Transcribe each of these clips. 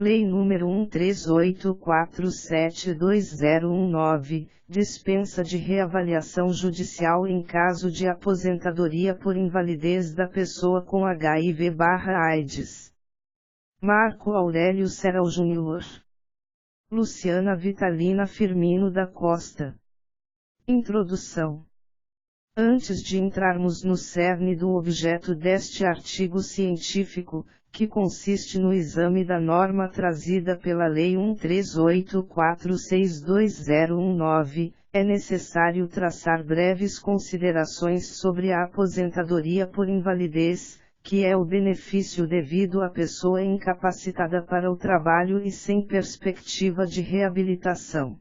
Lei nº 13847/2019, dispensa de reavaliação judicial em caso de aposentadoria por invalidez da pessoa com HIV/AIDS. Marco Aurélio Serral Júnior. Luciana Vitalina Firmino da Costa. Introdução. Antes de entrarmos no cerne do objeto deste artigo científico, que consiste no exame da norma trazida pela Lei 13846/2019, é necessário traçar breves considerações sobre a aposentadoria por invalidez, que é o benefício devido à pessoa incapacitada para o trabalho e sem perspectiva de reabilitação.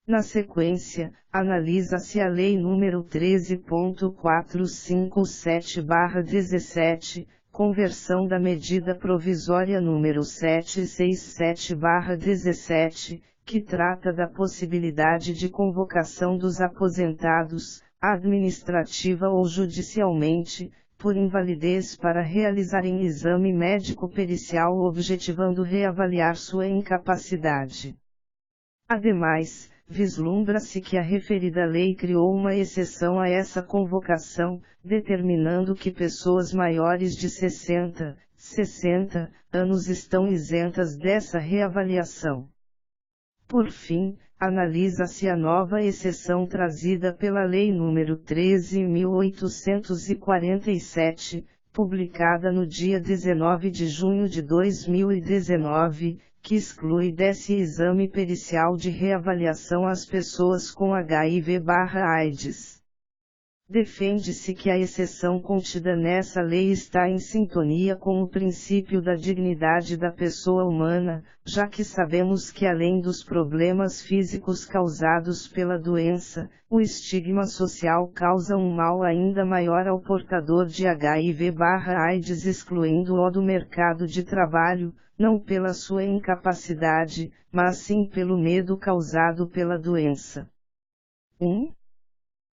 Na sequência, analisa-se a Lei nº 13.457/17, conversão da medida provisória número 767/17, que trata da possibilidade de convocação dos aposentados, administrativa ou judicialmente, por invalidez para realizarem exame médico-pericial objetivando reavaliar sua incapacidade. Ademais, vislumbra-se que a referida lei criou uma exceção a essa convocação, determinando que pessoas maiores de 60 anos estão isentas dessa reavaliação. Por fim, analisa-se a nova exceção trazida pela Lei nº 13.847, publicada no dia 19 de junho de 2019, que exclui desse exame pericial de reavaliação as pessoas com HIV/AIDS. Defende-se que a exceção contida nessa lei está em sintonia com o princípio da dignidade da pessoa humana, já que sabemos que além dos problemas físicos causados pela doença, o estigma social causa um mal ainda maior ao portador de HIV/AIDS, excluindo-o do mercado de trabalho, não pela sua incapacidade, mas sim pelo medo causado pela doença. 1.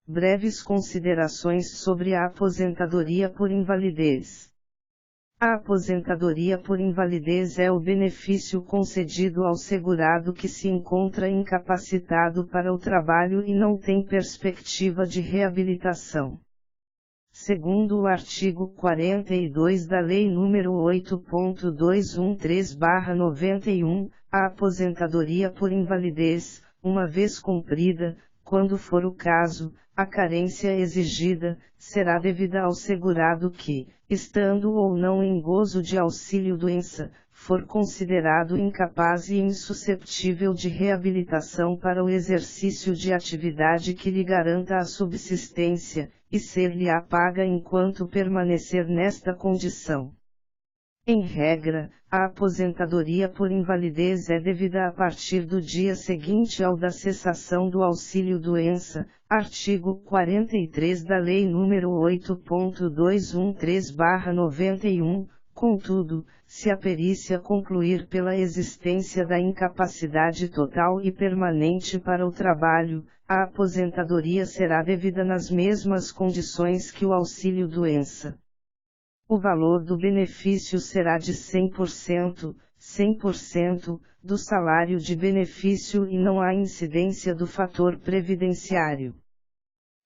Breves considerações sobre a aposentadoria por invalidez. A aposentadoria por invalidez é o benefício concedido ao segurado que se encontra incapacitado para o trabalho e não tem perspectiva de reabilitação. Segundo o artigo 42 da Lei nº 8.213/91, a aposentadoria por invalidez, uma vez cumprida, quando for o caso, a carência exigida, será devida ao segurado que, estando ou não em gozo de auxílio-doença, for considerado incapaz e insusceptível de reabilitação para o exercício de atividade que lhe garanta a subsistência, e ser-lhe-á paga enquanto permanecer nesta condição. Em regra, a aposentadoria por invalidez é devida a partir do dia seguinte ao da cessação do auxílio-doença, artigo 43 da Lei nº 8.213/91, contudo, se a perícia concluir pela existência da incapacidade total e permanente para o trabalho, a aposentadoria será devida nas mesmas condições que o auxílio-doença. O valor do benefício será de 100% do salário de benefício e não há incidência do fator previdenciário.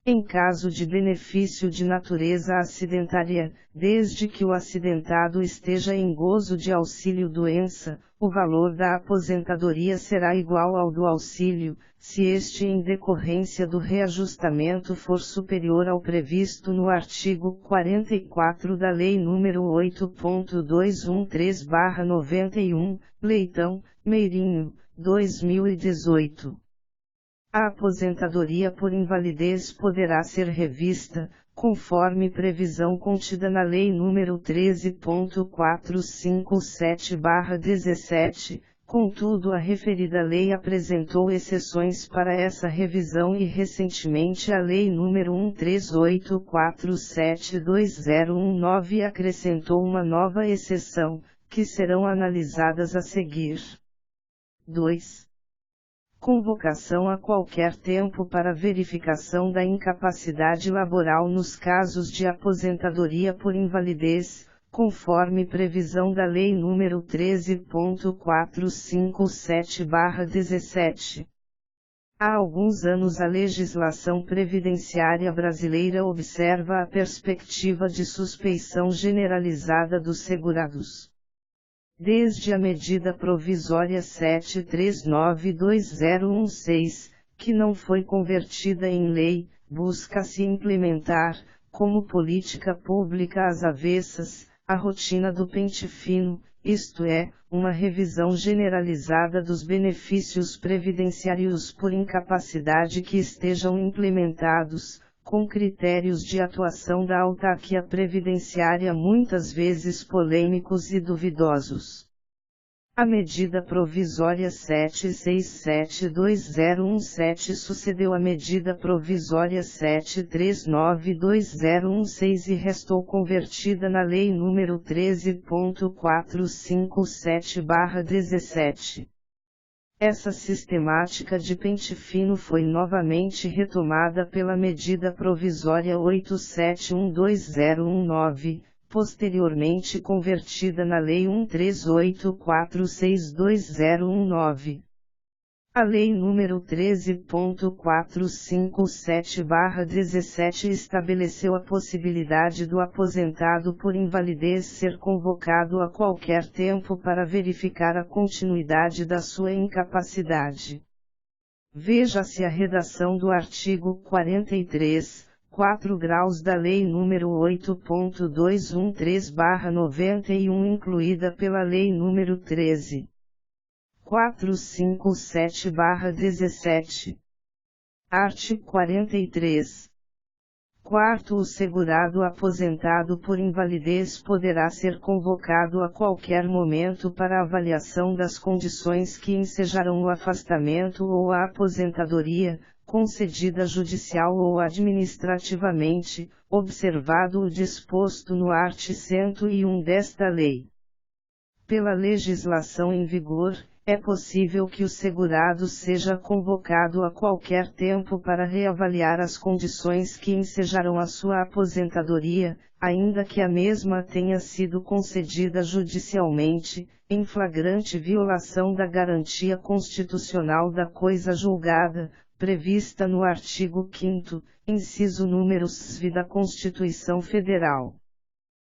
Em caso de benefício de natureza acidentária, desde que o acidentado esteja em gozo de auxílio-doença, o valor da aposentadoria será igual ao do auxílio, se este em decorrência do reajustamento for superior ao previsto no artigo 44 da Lei nº 8.213/91, Leitão, Meirinho, 2018. A aposentadoria por invalidez poderá ser revista, conforme previsão contida na Lei nº 13.457/17, contudo a referida lei apresentou exceções para essa revisão e recentemente a Lei nº 13847/2019 acrescentou uma nova exceção, que serão analisadas a seguir. 2. Convocação a qualquer tempo para verificação da incapacidade laboral nos casos de aposentadoria por invalidez, conforme previsão da Lei nº 13.457/17. Há alguns anos a legislação previdenciária brasileira observa a perspectiva de suspeição generalizada dos segurados. Desde a medida provisória 739/2016, que não foi convertida em lei, busca-se implementar, como política pública às avessas, a rotina do pente fino, isto é, uma revisão generalizada dos benefícios previdenciários por incapacidade que estejam implementados, com critérios de atuação da autarquia previdenciária muitas vezes polêmicos e duvidosos. A medida provisória 767/2017 sucedeu à medida provisória 739/2016 e restou convertida na Lei nº 13.457/17. Essa sistemática de pente fino foi novamente retomada pela medida provisória 871/2019, posteriormente convertida na Lei 13.846/2019. A Lei nº 13.457/17 estabeleceu a possibilidade do aposentado por invalidez ser convocado a qualquer tempo para verificar a continuidade da sua incapacidade. Veja-se a redação do artigo 43, 4 graus da Lei nº 8.213/91 incluída pela Lei nº 13.457/17. Art. 43. Quarto, o segurado aposentado por invalidez poderá ser convocado a qualquer momento para avaliação das condições que ensejarão o afastamento ou a aposentadoria, concedida judicial ou administrativamente, observado o disposto no art. 101 desta lei. Pela legislação em vigor, é possível que o segurado seja convocado a qualquer tempo para reavaliar as condições que ensejarão a sua aposentadoria, ainda que a mesma tenha sido concedida judicialmente, em flagrante violação da garantia constitucional da coisa julgada, prevista no artigo 5º, inciso número 6 da Constituição Federal.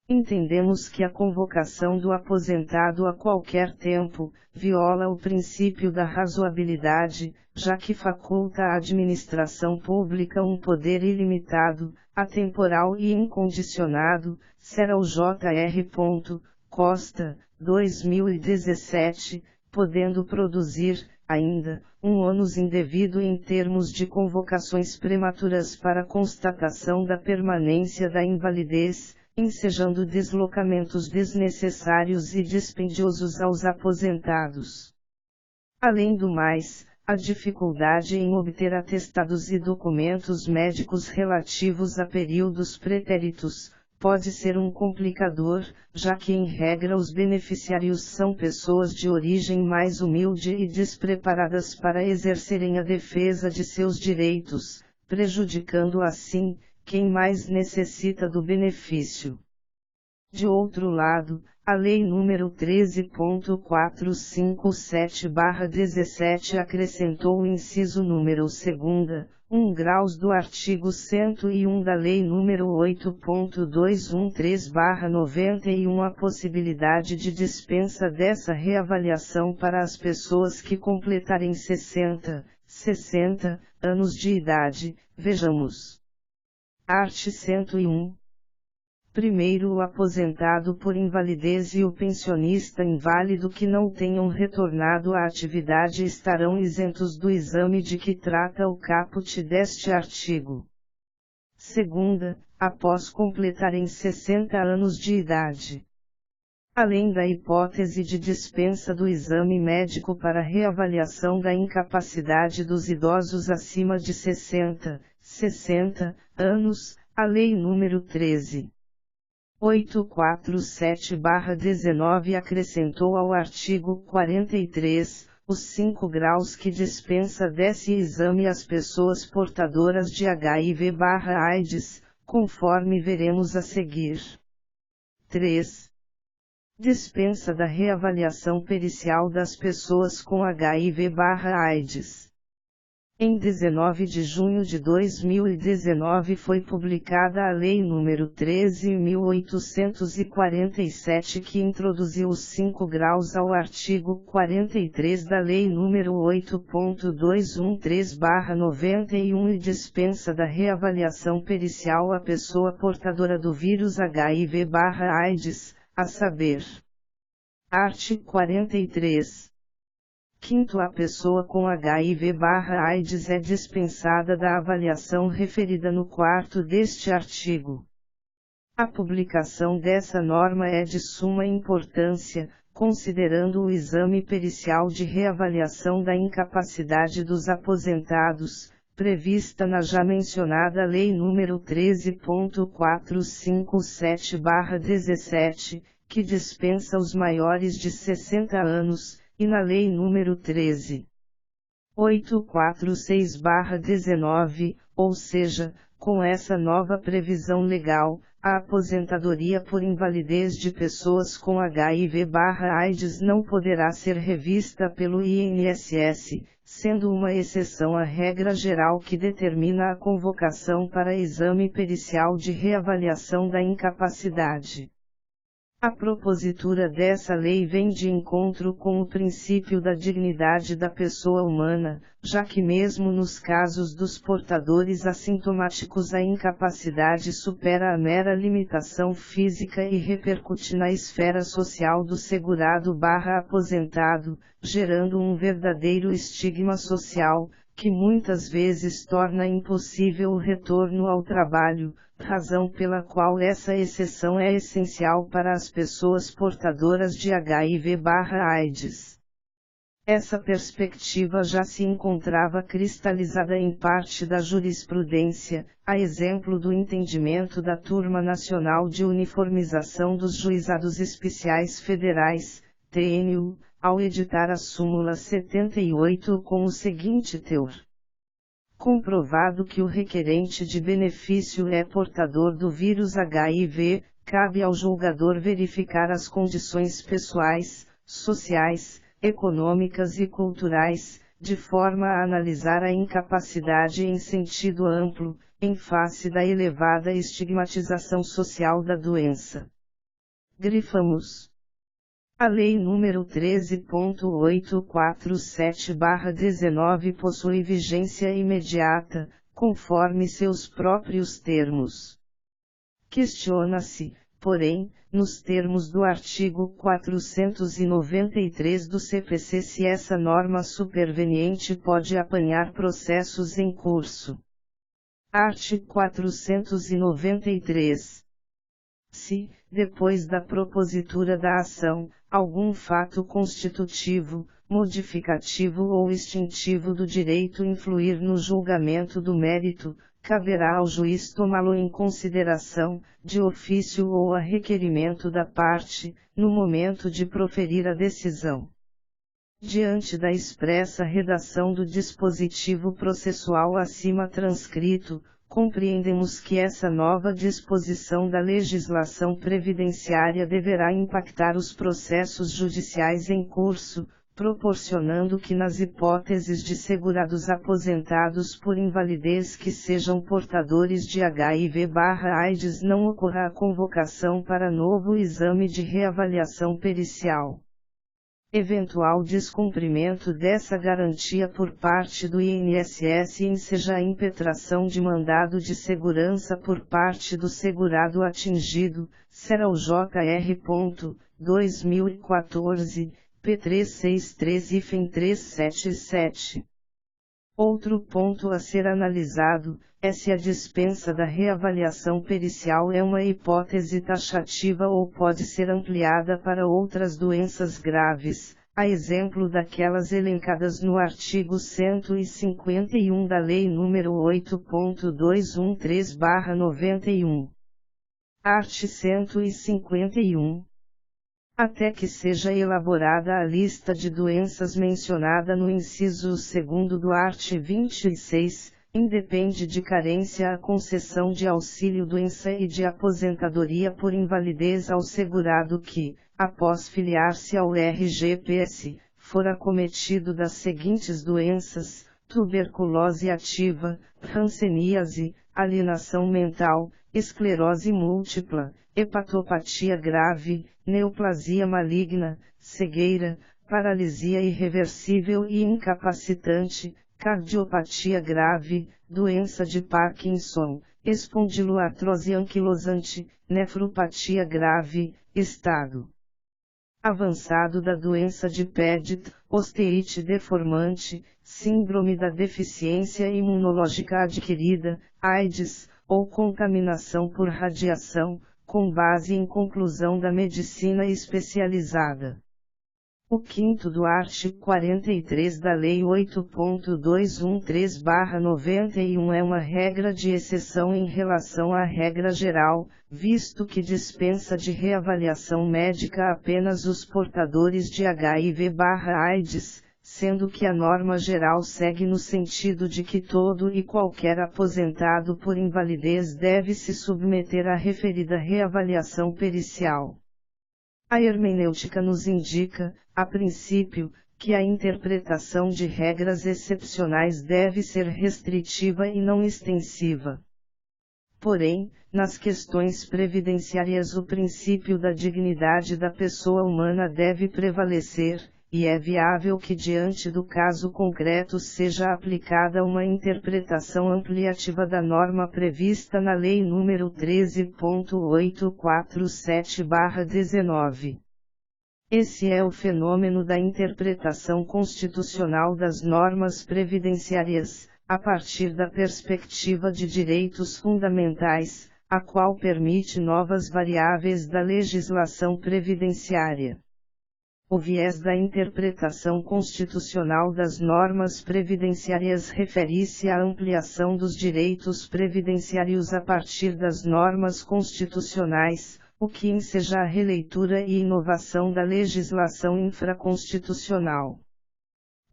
Entendemos que a convocação do aposentado a qualquer tempo viola o princípio da razoabilidade, já que faculta à administração pública um poder ilimitado, atemporal e incondicionado, será o J.R. Costa, 2017, podendo produzir, ainda, um ônus indevido em termos de convocações prematuras para constatação da permanência da invalidez, ensejando deslocamentos desnecessários e dispendiosos aos aposentados. Além do mais, a dificuldade em obter atestados e documentos médicos relativos a períodos pretéritos, pode ser um complicador, já que em regra os beneficiários são pessoas de origem mais humilde e despreparadas para exercerem a defesa de seus direitos, prejudicando assim quem mais necessita do benefício. De outro lado, a Lei nº 13.457/17 acrescentou o inciso número 2º, 1 graus do artigo 101 da Lei nº 8.213/91 a possibilidade de dispensa dessa reavaliação para as pessoas que completarem 60 anos de idade. Vejamos. Art. 101. Primeiro, o aposentado por invalidez e o pensionista inválido que não tenham retornado à atividade estarão isentos do exame de que trata o caput deste artigo. Segunda, após completarem 60 anos de idade. Além da hipótese de dispensa do exame médico para reavaliação da incapacidade dos idosos acima de 60 anos, a Lei nº 13.847/19 acrescentou ao artigo 43, os 5 graus que dispensa desse exame às pessoas portadoras de HIV/AIDS, conforme veremos a seguir. 3. Dispensa da reavaliação pericial das pessoas com HIV/AIDS. Em 19 de junho de 2019 foi publicada a Lei nº 13.847 que introduziu os 5 graus ao artigo 43 da Lei nº 8.213/91 e dispensa da reavaliação pericial à pessoa portadora do vírus HIV/AIDS, a saber. Art. 43. Quinto, a pessoa com HIV/AIDS é dispensada da avaliação referida no 4º deste artigo. A publicação dessa norma é de suma importância, considerando o exame pericial de reavaliação da incapacidade dos aposentados, prevista na já mencionada Lei nº 13.457/17, que dispensa os maiores de 60 anos, e na Lei nº 13.846/19, ou seja, com essa nova previsão legal, a aposentadoria por invalidez de pessoas com HIV/AIDS não poderá ser revista pelo INSS, sendo uma exceção à regra geral que determina a convocação para exame pericial de reavaliação da incapacidade. A propositura dessa lei vem de encontro com o princípio da dignidade da pessoa humana, já que mesmo nos casos dos portadores assintomáticos a incapacidade supera a mera limitação física e repercute na esfera social do segurado/aposentado, gerando um verdadeiro estigma social, que muitas vezes torna impossível o retorno ao trabalho, razão pela qual essa exceção é essencial para as pessoas portadoras de HIV/AIDS. Essa perspectiva já se encontrava cristalizada em parte da jurisprudência, a exemplo do entendimento da Turma Nacional de Uniformização dos Juizados Especiais Federais, TNU, ao editar a súmula 78 com o seguinte teor: comprovado que o requerente de benefício é portador do vírus HIV, cabe ao julgador verificar as condições pessoais, sociais, econômicas e culturais, de forma a analisar a incapacidade em sentido amplo, em face da elevada estigmatização social da doença. Grifamos. A Lei nº 13.847/19 possui vigência imediata, conforme seus próprios termos. Questiona-se, porém, nos termos do artigo 493 do CPC se essa norma superveniente pode apanhar processos em curso. Art. 493. Se, depois da propositura da ação, algum fato constitutivo, modificativo ou extintivo do direito influir no julgamento do mérito, caberá ao juiz tomá-lo em consideração, de ofício ou a requerimento da parte, no momento de proferir a decisão. Diante da expressa redação do dispositivo processual acima transcrito, compreendemos que essa nova disposição da legislação previdenciária deverá impactar os processos judiciais em curso, proporcionando que nas hipóteses de segurados aposentados por invalidez que sejam portadores de HIV/AIDS não ocorra a convocação para novo exame de reavaliação pericial. Eventual descumprimento dessa garantia por parte do INSS enseja a impetração de mandado de segurança por parte do segurado atingido, será o JR. 2014, P363-377. Outro ponto a ser analisado, é se a dispensa da reavaliação pericial é uma hipótese taxativa ou pode ser ampliada para outras doenças graves, a exemplo daquelas elencadas no artigo 151 da Lei nº 8.213/91. Art. 151. Até que seja elaborada a lista de doenças mencionada no inciso 2º do art. 26, independe de carência a concessão de auxílio-doença e de aposentadoria por invalidez ao segurado que, após filiar-se ao RGPS, for acometido das seguintes doenças: tuberculose ativa, hanseníase, alienação mental, esclerose múltipla, hepatopatia grave, neoplasia maligna, cegueira, paralisia irreversível e incapacitante, cardiopatia grave, doença de Parkinson, espondiloartrose anquilosante, nefropatia grave, estado avançado da doença de Paget, osteite deformante, síndrome da deficiência imunológica adquirida, AIDS, ou contaminação por radiação, com base em conclusão da medicina especializada. O 5º do art. 43 da Lei 8.213/91 é uma regra de exceção em relação à regra geral, visto que dispensa de reavaliação médica apenas os portadores de HIV/AIDS, sendo que a norma geral segue no sentido de que todo e qualquer aposentado por invalidez deve se submeter à referida reavaliação pericial. A hermenêutica nos indica, a princípio, que a interpretação de regras excepcionais deve ser restritiva e não extensiva. Porém, nas questões previdenciárias o princípio da dignidade da pessoa humana deve prevalecer, e é viável que diante do caso concreto seja aplicada uma interpretação ampliativa da norma prevista na Lei nº 13.847/19. Esse é o fenômeno da interpretação constitucional das normas previdenciárias, a partir da perspectiva de direitos fundamentais, a qual permite novas variáveis da legislação previdenciária. O viés da interpretação constitucional das normas previdenciárias refere-se à ampliação dos direitos previdenciários a partir das normas constitucionais, o que enseja a releitura e inovação da legislação infraconstitucional.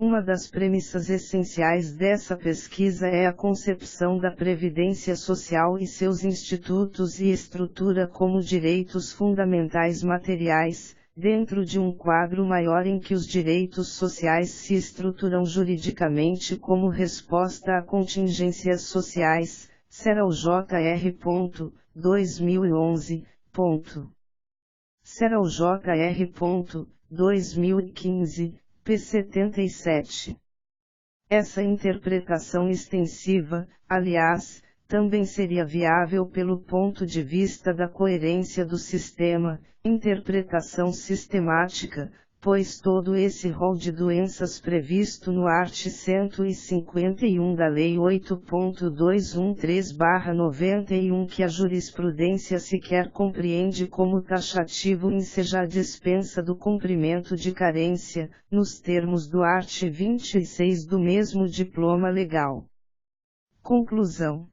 Uma das premissas essenciais dessa pesquisa é a concepção da Previdência Social e seus institutos e estrutura como direitos fundamentais materiais, dentro de um quadro maior em que os direitos sociais se estruturam juridicamente como resposta a contingências sociais, será o Jr. 2011. Será o Jr. 2015, p. 77. Essa interpretação extensiva, aliás, também seria viável pelo ponto de vista da coerência do sistema, interpretação sistemática, pois todo esse rol de doenças previsto no art. 151 da Lei 8.213/91 que a jurisprudência sequer compreende como taxativo enseja a dispensa do cumprimento de carência, nos termos do art. 26 do mesmo diploma legal. Conclusão.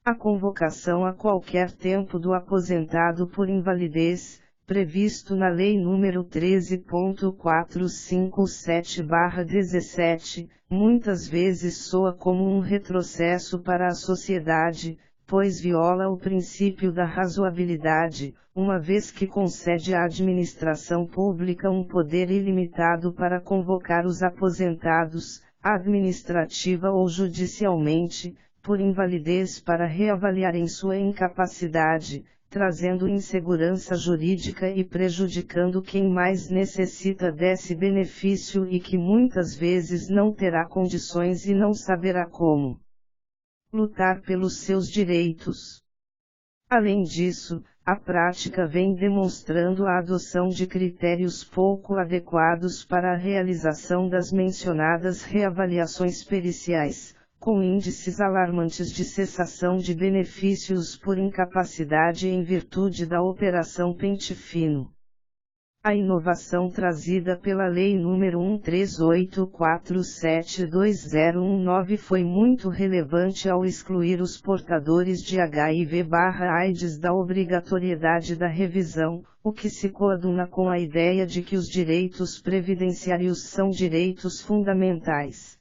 A convocação a qualquer tempo do aposentado por invalidez, previsto na Lei nº 13.457/17, muitas vezes soa como um retrocesso para a sociedade, pois viola o princípio da razoabilidade, uma vez que concede à administração pública um poder ilimitado para convocar os aposentados, administrativa ou judicialmente, por invalidez para reavaliarem sua incapacidade, trazendo insegurança jurídica e prejudicando quem mais necessita desse benefício e que muitas vezes não terá condições e não saberá como lutar pelos seus direitos. Além disso, a prática vem demonstrando a adoção de critérios pouco adequados para a realização das mencionadas reavaliações periciais, com índices alarmantes de cessação de benefícios por incapacidade em virtude da Operação Pente Fino. A inovação trazida pela Lei nº 13847/2019 foi muito relevante ao excluir os portadores de HIV/AIDS da obrigatoriedade da revisão, o que se coaduna com a ideia de que os direitos previdenciários são direitos fundamentais.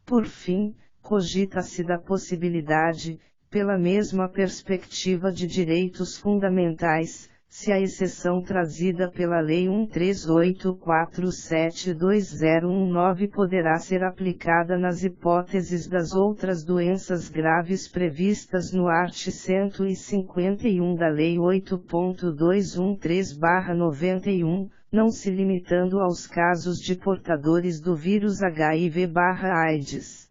Por fim, cogita-se da possibilidade, pela mesma perspectiva de direitos fundamentais, se a exceção trazida pela Lei 1384720119 poderá ser aplicada nas hipóteses das outras doenças graves previstas no art. 151 da Lei 8.213/91, não se limitando aos casos de portadores do vírus HIV/AIDS.